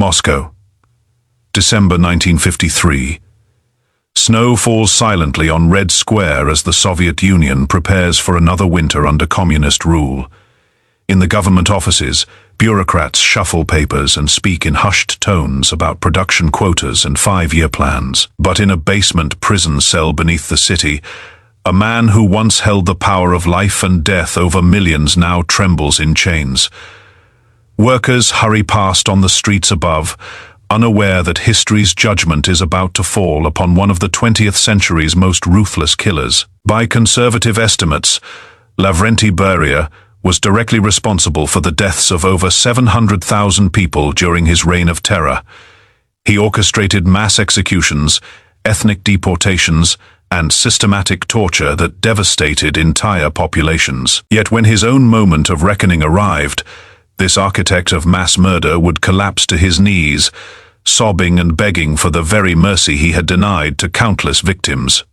Moscow, December 1953. Snow falls silently on Red Square as the Soviet Union prepares for another winter under communist rule. In the government offices, bureaucrats shuffle papers and speak in hushed tones about production quotas and 5-year plans. But in a basement prison cell beneath the city, a man who once held the power of life and death over millions now trembles in chains. Workers hurry past on the streets above, unaware that history's judgment is about to fall upon one of the 20th century's most ruthless killers. By conservative estimates, Lavrentiy Beria was directly responsible for the deaths of over 700,000 people during his reign of terror. He orchestrated mass executions, ethnic deportations, and systematic torture that devastated entire populations. Yet when his own moment of reckoning arrived, this architect of mass murder would collapse to his knees, sobbing and begging for the very mercy he had denied to countless victims.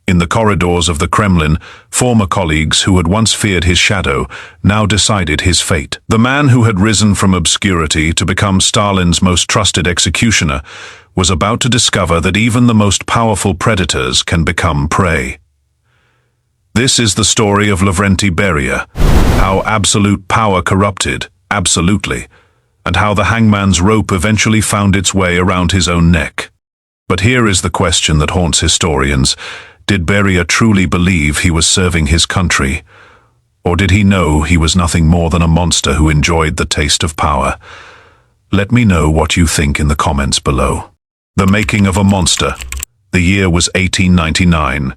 In the corridors of the Kremlin, former colleagues who had once feared his shadow now decided his fate. The man who had risen from obscurity to become Stalin's most trusted executioner was about to discover that even the most powerful predators can become prey. This is the story of Lavrentiy Beria, how absolute power corrupted, absolutely, and how the hangman's rope eventually found its way around his own neck. But here is the question that haunts historians. Did Beria truly believe he was serving his country? Or did he know he was nothing more than a monster who enjoyed the taste of power? Let me know what you think in the comments below. The making of a monster. The year was 1899.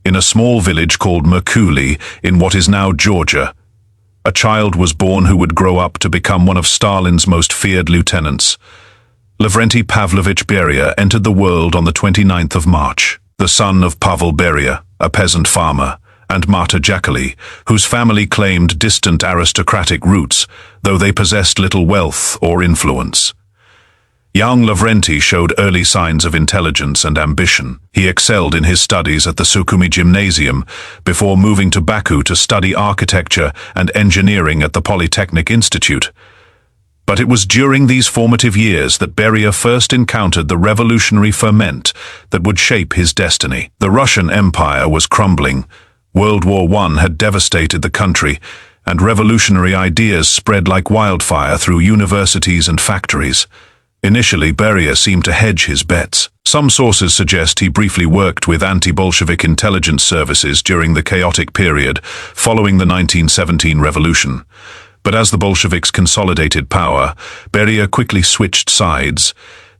In a small village called Merkuli, in what is now Georgia, a child was born who would grow up to become one of Stalin's most feared lieutenants. Lavrentiy Pavlovich Beria entered the world on the 29th of March. The son of Pavel Beria, a peasant farmer, and Marta Jacoli, whose family claimed distant aristocratic roots, though they possessed little wealth or influence. Young Lavrentiy showed early signs of intelligence and ambition. He excelled in his studies at the Sukhumi Gymnasium before moving to Baku to study architecture and engineering at the Polytechnic Institute. But it was during these formative years that Beria first encountered the revolutionary ferment that would shape his destiny. The Russian Empire was crumbling. World War I had devastated the country, and revolutionary ideas spread like wildfire through universities and factories. Initially, Beria seemed to hedge his bets. Some sources suggest he briefly worked with anti-Bolshevik intelligence services during the chaotic period following the 1917 revolution. But as the Bolsheviks consolidated power, Beria quickly switched sides,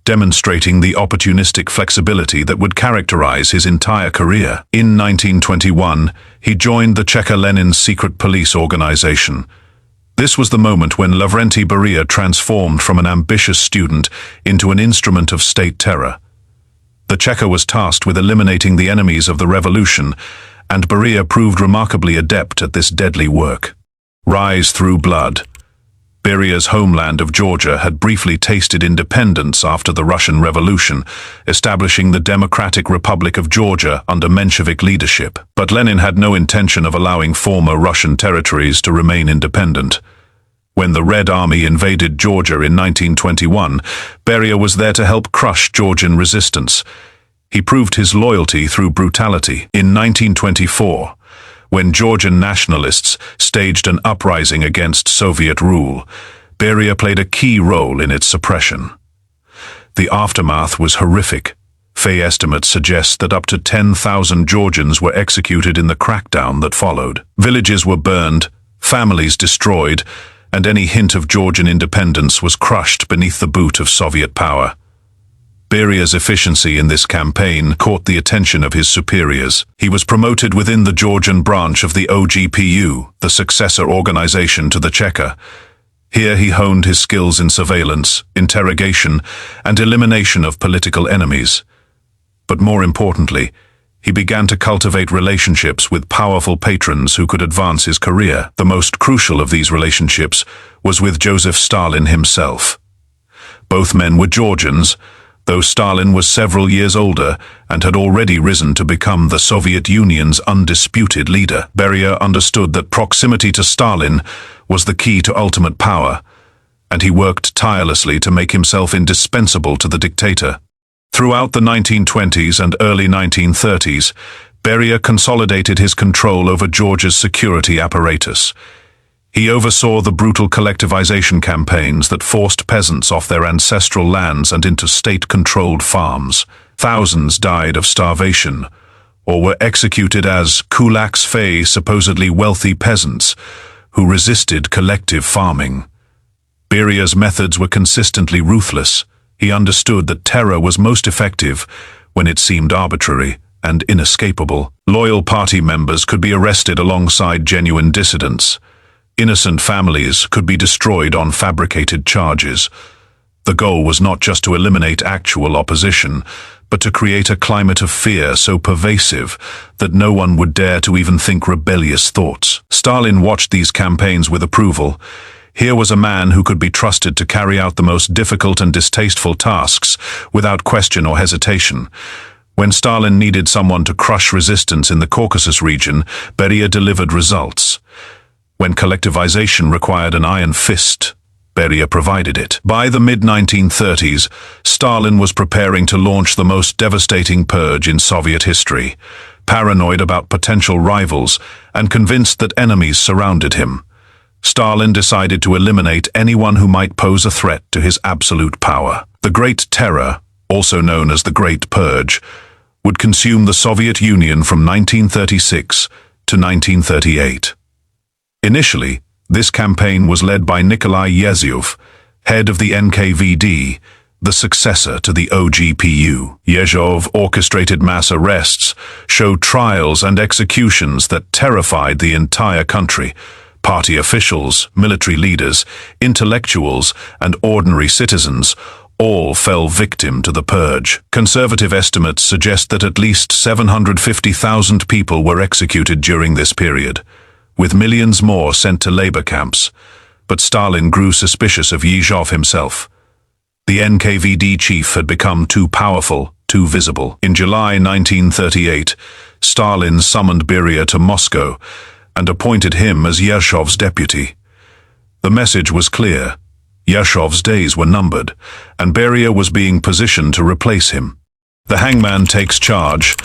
demonstrating the opportunistic flexibility that would characterize his entire career. In 1921, he joined the Cheka-Lenin's secret police organization. This was the moment when Lavrentiy Beria transformed from an ambitious student into an instrument of state terror. The Cheka was tasked with eliminating the enemies of the revolution, and Beria proved remarkably adept at this deadly work. Rise through blood. Beria's homeland of Georgia had briefly tasted independence after the Russian Revolution, establishing the Democratic Republic of Georgia under Menshevik leadership. But Lenin had no intention of allowing former Russian territories to remain independent. When the Red Army invaded Georgia in 1921, Beria was there to help crush Georgian resistance. He proved his loyalty through brutality. In 1924, when Georgian nationalists staged an uprising against Soviet rule, Beria played a key role in its suppression. The aftermath was horrific. Fay estimates suggest that up to 10,000 Georgians were executed in the crackdown that followed. Villages were burned, families destroyed, and any hint of Georgian independence was crushed beneath the boot of Soviet power. Beria's efficiency in this campaign caught the attention of his superiors. He was promoted within the Georgian branch of the OGPU, the successor organization to the Cheka. Here he honed his skills in surveillance, interrogation, and elimination of political enemies. But more importantly, he began to cultivate relationships with powerful patrons who could advance his career. The most crucial of these relationships was with Joseph Stalin himself. Both men were Georgians, though Stalin was several years older and had already risen to become the Soviet Union's undisputed leader. Beria understood that proximity to Stalin was the key to ultimate power, and he worked tirelessly to make himself indispensable to the dictator. Throughout the 1920s and early 1930s, Beria consolidated his control over Georgia's security apparatus. He oversaw the brutal collectivization campaigns that forced peasants off their ancestral lands and into state-controlled farms. Thousands died of starvation, or were executed as kulaks fey, supposedly wealthy peasants, who resisted collective farming. Beria's methods were consistently ruthless. He understood that terror was most effective when it seemed arbitrary and inescapable. Loyal party members could be arrested alongside genuine dissidents. Innocent families could be destroyed on fabricated charges. The goal was not just to eliminate actual opposition, but to create a climate of fear so pervasive that no one would dare to even think rebellious thoughts. Stalin watched these campaigns with approval. Here was a man who could be trusted to carry out the most difficult and distasteful tasks without question or hesitation. When Stalin needed someone to crush resistance in the Caucasus region, Beria delivered results. When collectivization required an iron fist, Beria provided it. By the mid-1930s, Stalin was preparing to launch the most devastating purge in Soviet history, paranoid about potential rivals and convinced that enemies surrounded him. Stalin decided to eliminate anyone who might pose a threat to his absolute power. The Great Terror, also known as the Great Purge, would consume the Soviet Union from 1936 to 1938. Initially, this campaign was led by Nikolai Yezhov, head of the Nkvd, the successor to the OGPU. Yezhov orchestrated mass arrests, showed trials and executions that terrified the entire country. Party officials, military leaders, intellectuals, and ordinary citizens all fell victim to the purge. Conservative estimates suggest that at least 750,000 people were executed during this period, with millions more sent to labor camps. But Stalin grew suspicious of Yezhov himself. The Nkvd chief had become too powerful, too visible. In July 1938, Stalin summoned Beria to Moscow and appointed him as Yezhov's deputy. The message was clear. Yezhov's days were numbered, and Beria was being positioned to replace him. The hangman takes charge.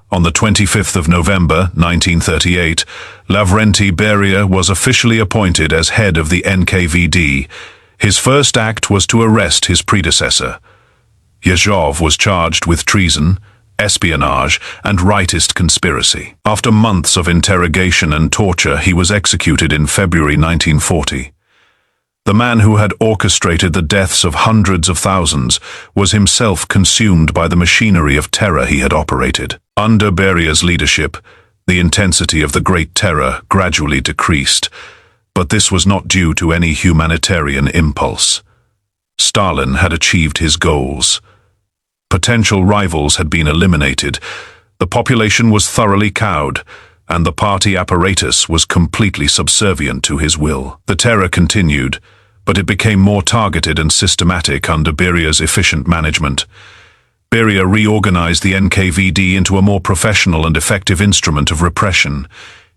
On the 25th of November, 1938, Lavrentiy Beria was officially appointed as head of the Nkvd. His first act was to arrest his predecessor. Yezhov was charged with treason, espionage, and rightist conspiracy. After months of interrogation and torture, he was executed in February 1940. The man who had orchestrated the deaths of hundreds of thousands was himself consumed by the machinery of terror he had operated. Under Beria's leadership, the intensity of the Great Terror gradually decreased, but this was not due to any humanitarian impulse. Stalin had achieved his goals. Potential rivals had been eliminated, the population was thoroughly cowed, and the party apparatus was completely subservient to his will. The terror continued, but it became more targeted and systematic under Beria's efficient management. Beria reorganized the Nkvd into a more professional and effective instrument of repression.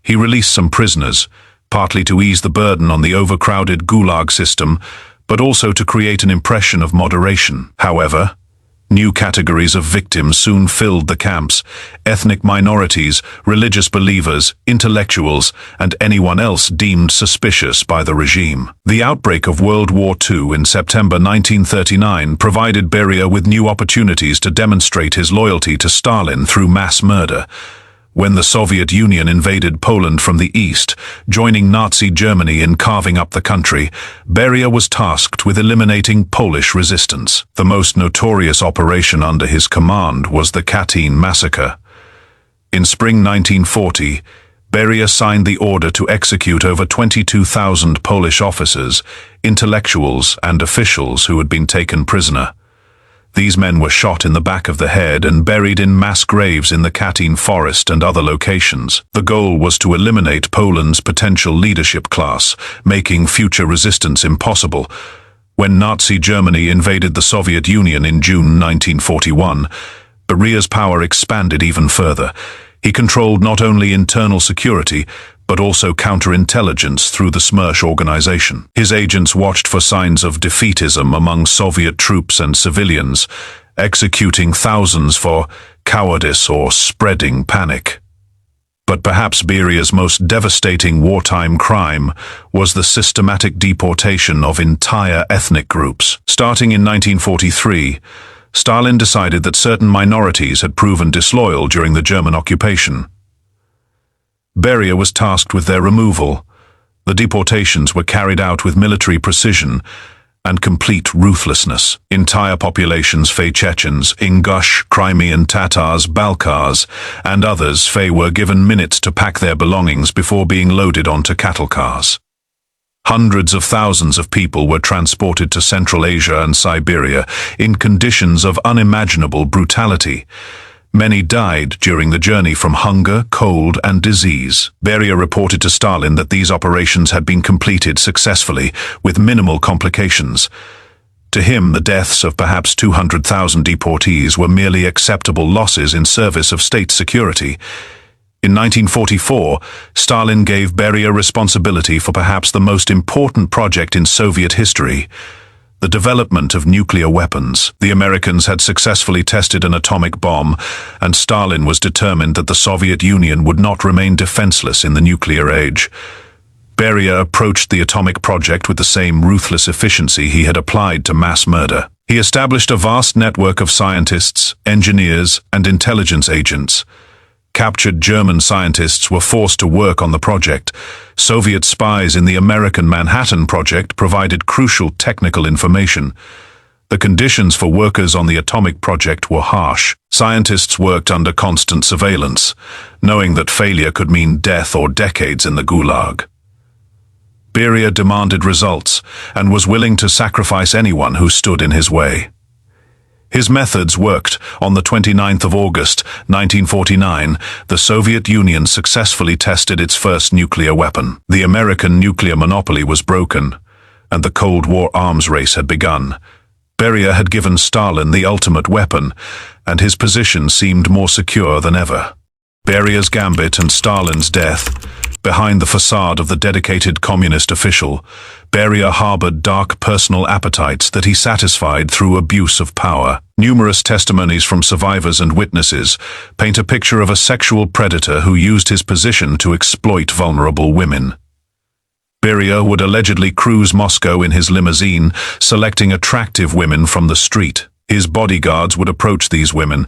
He released some prisoners, partly to ease the burden on the overcrowded Gulag system, but also to create an impression of moderation. However, new categories of victims soon filled the camps: ethnic minorities, religious believers, intellectuals, and anyone else deemed suspicious by the regime. The outbreak of World War II in September 1939 provided Beria with new opportunities to demonstrate his loyalty to Stalin through mass murder. When the Soviet Union invaded Poland from the east, joining Nazi Germany in carving up the country, Beria was tasked with eliminating Polish resistance. The most notorious operation under his command was the Katyn massacre. In spring 1940, Beria signed the order to execute over 22,000 Polish officers, intellectuals, and officials who had been taken prisoner. These men were shot in the back of the head and buried in mass graves in the Katyn forest and other locations. The goal was to eliminate Poland's potential leadership class, making future resistance impossible. When Nazi Germany invaded the Soviet Union in June 1941, Beria's power expanded even further. He controlled not only internal security, but also counterintelligence through the Smersh organization. His agents watched for signs of defeatism among Soviet troops and civilians, executing thousands for cowardice or spreading panic. But perhaps Beria's most devastating wartime crime was the systematic deportation of entire ethnic groups. Starting in 1943, Stalin decided that certain minorities had proven disloyal during the German occupation. Beria was tasked with their removal. The deportations were carried out with military precision and complete ruthlessness. Entire populations, Chechens, Ingush, Crimean Tatars, Balkars, and others, were given minutes to pack their belongings before being loaded onto cattle cars. Hundreds of thousands of people were transported to Central Asia and Siberia in conditions of unimaginable brutality. Many died during the journey from hunger, cold, and disease. Beria reported to Stalin that these operations had been completed successfully, with minimal complications. To him, the deaths of perhaps 200,000 deportees were merely acceptable losses in service of state security. In 1944, Stalin gave Beria responsibility for perhaps the most important project in Soviet history: the development of nuclear weapons. The Americans had successfully tested an atomic bomb, and Stalin was determined that the Soviet Union would not remain defenseless in the nuclear age. Beria approached the atomic project with the same ruthless efficiency he had applied to mass murder. He established a vast network of scientists, engineers, and intelligence agents. Captured German scientists were forced to work on the project. Soviet spies in the American Manhattan Project provided crucial technical information. The conditions for workers on the atomic project were harsh. Scientists worked under constant surveillance, knowing that failure could mean death or decades in the Gulag. Beria demanded results and was willing to sacrifice anyone who stood in his way. His methods worked. On the 29th of August, 1949, the Soviet Union successfully tested its first nuclear weapon. The American nuclear monopoly was broken, and the Cold War arms race had begun. Beria had given Stalin the ultimate weapon, and his position seemed more secure than ever. Beria's gambit and Stalin's death. Behind the facade of the dedicated communist official, Beria harbored dark personal appetites that he satisfied through abuse of power. Numerous testimonies from survivors and witnesses paint a picture of a sexual predator who used his position to exploit vulnerable women. Beria would allegedly cruise Moscow in his limousine, selecting attractive women from the street. His bodyguards would approach these women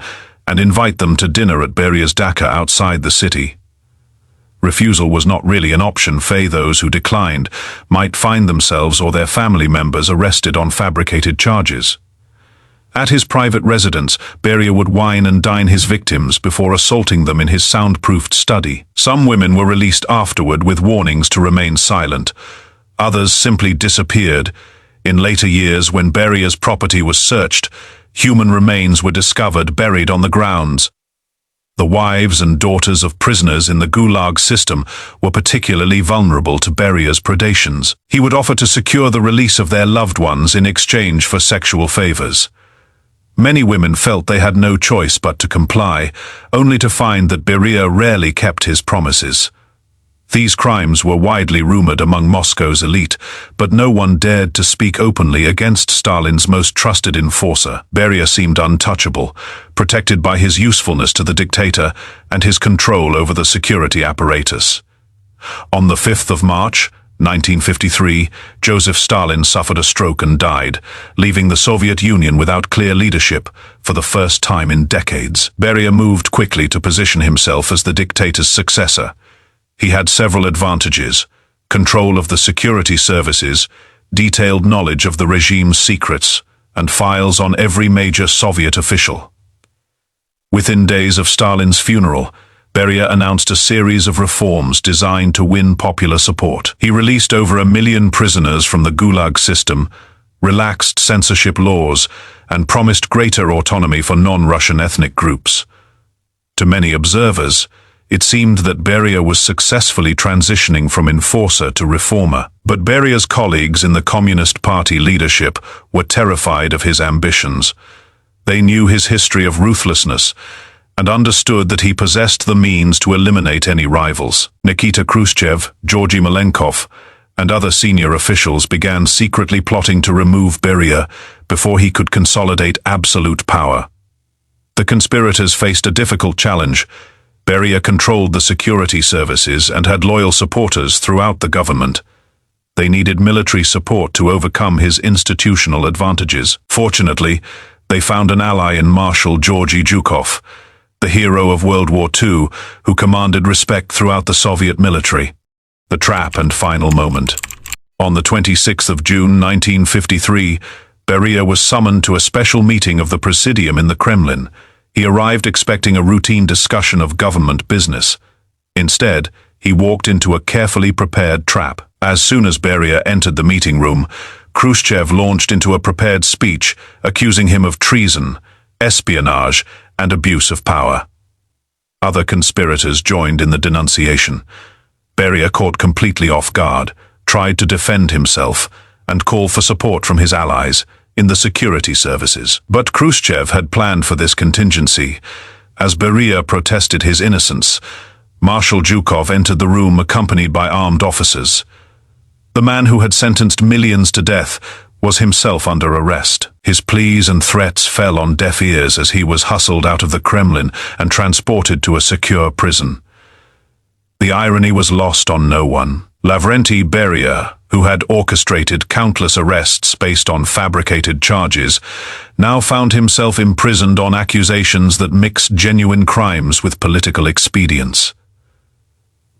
and invite them to dinner at Beria's dacha outside the city. Refusal was not really an option. Those who declined might find themselves or their family members arrested on fabricated charges. At his private residence, Beria would wine and dine his victims before assaulting them in his soundproofed study. Some women were released afterward with warnings to remain silent. Others simply disappeared. In later years, when Beria's property was searched, human remains were discovered buried on the grounds. The wives and daughters of prisoners in the Gulag system were particularly vulnerable to Beria's predations. He would offer to secure the release of their loved ones in exchange for sexual favors. Many women felt they had no choice but to comply, only to find that Beria rarely kept his promises. These crimes were widely rumored among Moscow's elite, but no one dared to speak openly against Stalin's most trusted enforcer. Beria seemed untouchable, protected by his usefulness to the dictator and his control over the security apparatus. On the 5th of March, 1953, Joseph Stalin suffered a stroke and died, leaving the Soviet Union without clear leadership for the first time in decades. Beria moved quickly to position himself as the dictator's successor. He had several advantages: control of the security services, detailed knowledge of the regime's secrets, and files on every major Soviet official. Within days of Stalin's funeral, Beria announced a series of reforms designed to win popular support. He released over 1 million prisoners from the Gulag system, relaxed censorship laws, and promised greater autonomy for non-Russian ethnic groups. To many observers, it seemed that Beria was successfully transitioning from enforcer to reformer. But Beria's colleagues in the Communist Party leadership were terrified of his ambitions. They knew his history of ruthlessness and understood that he possessed the means to eliminate any rivals. Nikita Khrushchev, Georgy Malenkov, and other senior officials began secretly plotting to remove Beria before he could consolidate absolute power. The conspirators faced a difficult challenge. Beria controlled the security services and had loyal supporters throughout the government. They needed military support to overcome his institutional advantages. Fortunately, they found an ally in Marshal Georgy Zhukov, the hero of World War II, who commanded respect throughout the Soviet military. The trap and final moment. On the 26th of June 1953, Beria was summoned to a special meeting of the Presidium in the Kremlin. He arrived expecting a routine discussion of government business. Instead, he walked into a carefully prepared trap. As soon as Beria entered the meeting room, Khrushchev launched into a prepared speech accusing him of treason, espionage, and abuse of power. Other conspirators joined in the denunciation. Beria, caught completely off guard, tried to defend himself and call for support from his allies in the security services. But Khrushchev had planned for this contingency. As Beria protested his innocence, Marshal Zhukov entered the room accompanied by armed officers. The man who had sentenced millions to death was himself under arrest. His pleas and threats fell on deaf ears as he was hustled out of the Kremlin and transported to a secure prison. The irony was lost on no one. Lavrentiy Beria, who had orchestrated countless arrests based on fabricated charges, now found himself imprisoned on accusations that mixed genuine crimes with political expedients.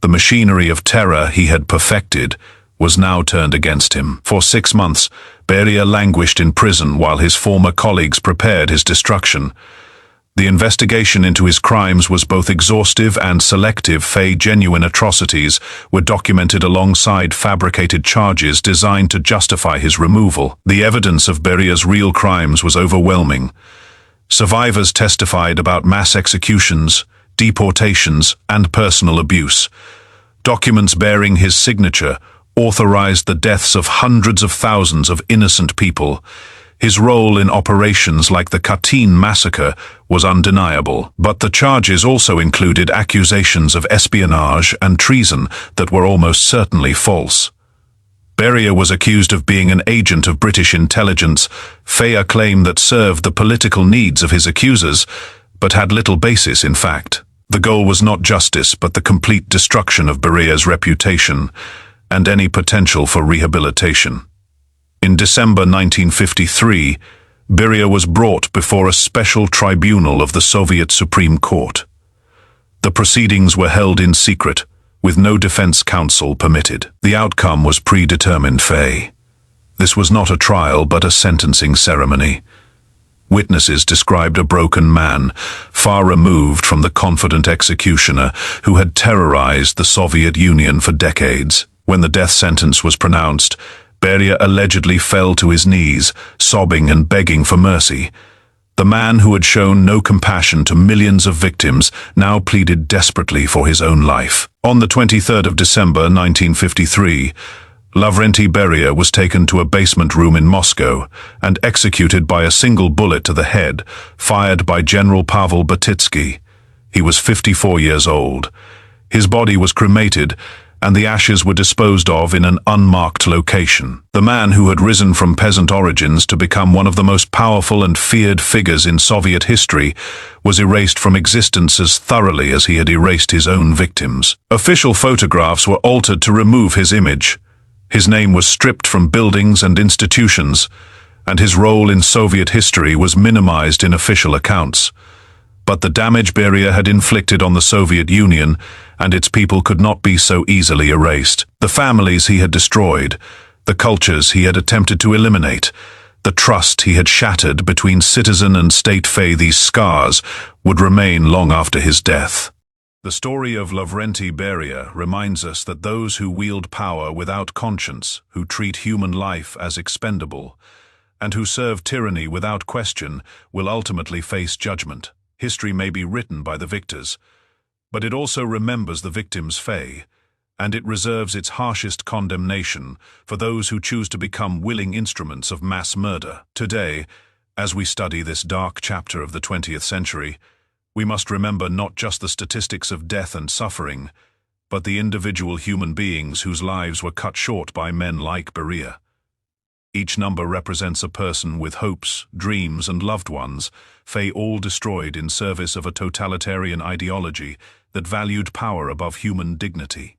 The machinery of terror he had perfected was now turned against him. For 6 months, Beria languished in prison while his former colleagues prepared his destruction. The investigation into his crimes was both exhaustive and selective. Genuine atrocities were documented alongside fabricated charges designed to justify his removal. The evidence of Beria's real crimes was overwhelming. Survivors testified about mass executions, deportations, and personal abuse. Documents bearing his signature authorized the deaths of hundreds of thousands of innocent people. His role in operations like the Katyn massacre was undeniable, but the charges also included accusations of espionage and treason that were almost certainly false. Beria was accused of being an agent of British intelligence, a claim that served the political needs of his accusers, but had little basis in fact. The goal was not justice, but the complete destruction of Beria's reputation and any potential for rehabilitation. In December 1953, Beria was brought before a special tribunal of the Soviet Supreme Court. The proceedings were held in secret, with no defense counsel permitted. The outcome was predetermined. This was not a trial but a sentencing ceremony. Witnesses described a broken man, far removed from the confident executioner who had terrorized the Soviet Union for decades. When the death sentence was pronounced, Beria allegedly fell to his knees, sobbing and begging for mercy. The man who had shown no compassion to millions of victims now pleaded desperately for his own life. On the 23rd of December 1953, Lavrentiy Beria was taken to a basement room in Moscow and executed by a single bullet to the head, fired by General Pavel Batitsky. He was 54 years old. His body was cremated, and the ashes were disposed of in an unmarked location. The man who had risen from peasant origins to become one of the most powerful and feared figures in Soviet history was erased from existence as thoroughly as he had erased his own victims. Official photographs were altered to remove his image. His name was stripped from buildings and institutions, and his role in Soviet history was minimized in official accounts. But the damage Beria had inflicted on the Soviet Union and its people could not be so easily erased. The families he had destroyed, the cultures he had attempted to eliminate, the trust he had shattered between citizen and state, these scars would remain long after his death. The story of Lavrentiy Beria reminds us that those who wield power without conscience, who treat human life as expendable, and who serve tyranny without question will ultimately face judgment. History may be written by the victors, but it also remembers the victims' and it reserves its harshest condemnation for those who choose to become willing instruments of mass murder. Today, as we study this dark chapter of the 20th century, We must remember not just the statistics of death and suffering, but the individual human beings whose lives were cut short by men like Beria. Each number represents a person with hopes, dreams, and loved ones, all destroyed in service of a totalitarian ideology that valued power above human dignity.